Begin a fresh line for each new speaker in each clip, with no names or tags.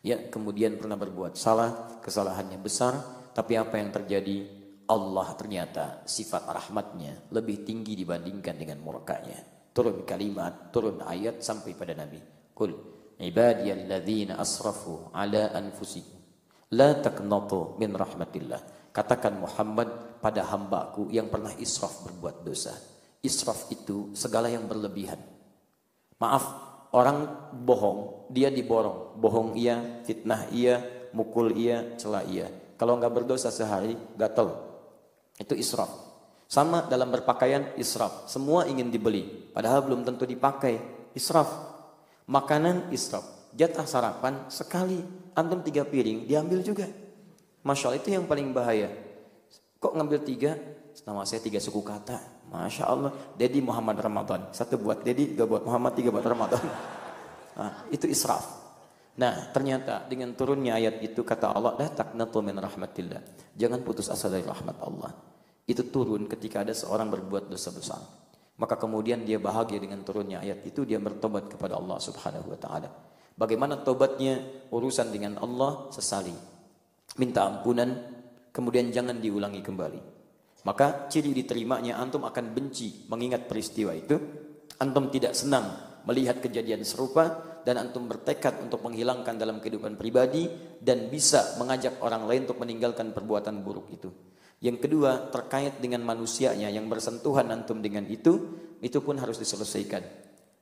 Ya, kemudian pernah berbuat salah, kesalahannya besar, tapi apa yang terjadi? Allah ternyata sifat rahmatnya lebih tinggi dibandingkan dengan murkanya. Turun kalimat, turun ayat sampai pada Nabi. Qul ibadiyalladzina asrafu ala anfusihim la taqnatu min rahmatillah. Katakan Muhammad pada hambaku yang pernah israf berbuat dosa. Israf itu segala yang berlebihan. Maaf, orang bohong, dia diborong. Bohong iya, fitnah iya, mukul iya, cela iya. Kalau enggak berdosa sehari, gatal. Itu israf. Sama dalam berpakaian, israf. Semua ingin dibeli, padahal belum tentu dipakai. Israf. Makanan, israf. Jatah sarapan sekali, antum 3 piring, diambil juga. Masya Allah, itu yang paling bahaya. Kok ngambil 3? Nama saya 3 suku kata. Masya Allah, Dedi Muhammad Ramadan. 1 buat Dedi, 2 buat Muhammad, 3 buat Ramadan. Nah, itu israf. Nah, ternyata dengan turunnya ayat itu kata Allah, la taqnatu min rahmatillah. Jangan putus asa dari rahmat Allah. Itu turun ketika ada seorang berbuat dosa besar. Maka kemudian dia bahagia dengan turunnya ayat itu, dia bertobat kepada Allah Subhanahu wa taala. Bagaimana tobatnya? Urusan dengan Allah sesali. Minta ampunan, kemudian jangan diulangi kembali. Maka ciri diterimanya, antum akan benci mengingat peristiwa itu. Antum tidak senang melihat kejadian serupa, dan antum bertekad untuk menghilangkan dalam kehidupan pribadi dan bisa mengajak orang lain untuk meninggalkan perbuatan buruk itu. Yang kedua, terkait dengan manusianya yang bersentuhan antum dengan itu pun harus diselesaikan.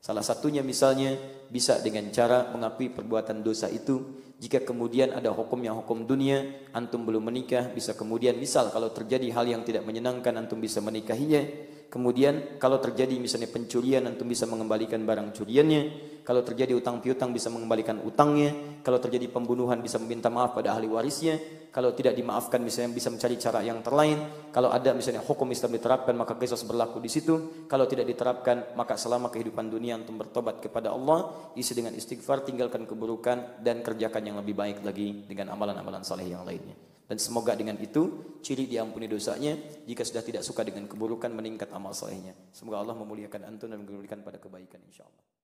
Salah satunya misalnya bisa dengan cara mengakui perbuatan dosa itu. Jika kemudian ada hukumnya hukum dunia, antum belum menikah, bisa kemudian misal kalau terjadi hal yang tidak menyenangkan, antum bisa menikahinya. Kemudian kalau terjadi misalnya pencurian, antum bisa mengembalikan barang curiannya. Kalau terjadi utang piutang, bisa mengembalikan utangnya. Kalau terjadi pembunuhan, bisa meminta maaf pada ahli warisnya. Kalau tidak dimaafkan, misalnya bisa mencari cara yang terlain. Kalau ada misalnya hukum Islam diterapkan, maka qisas berlaku di situ. Kalau tidak diterapkan, maka selama kehidupan dunia antum bertobat kepada Allah, isi dengan istighfar, tinggalkan keburukan dan kerjakan yang lebih baik lagi dengan amalan-amalan saleh yang lainnya. Dan semoga dengan itu ciri diampuni dosanya. Jika sudah tidak suka dengan keburukan, meningkat amal salehnya. Semoga Allah memuliakan antum dan memberikan pada kebaikan insyaallah.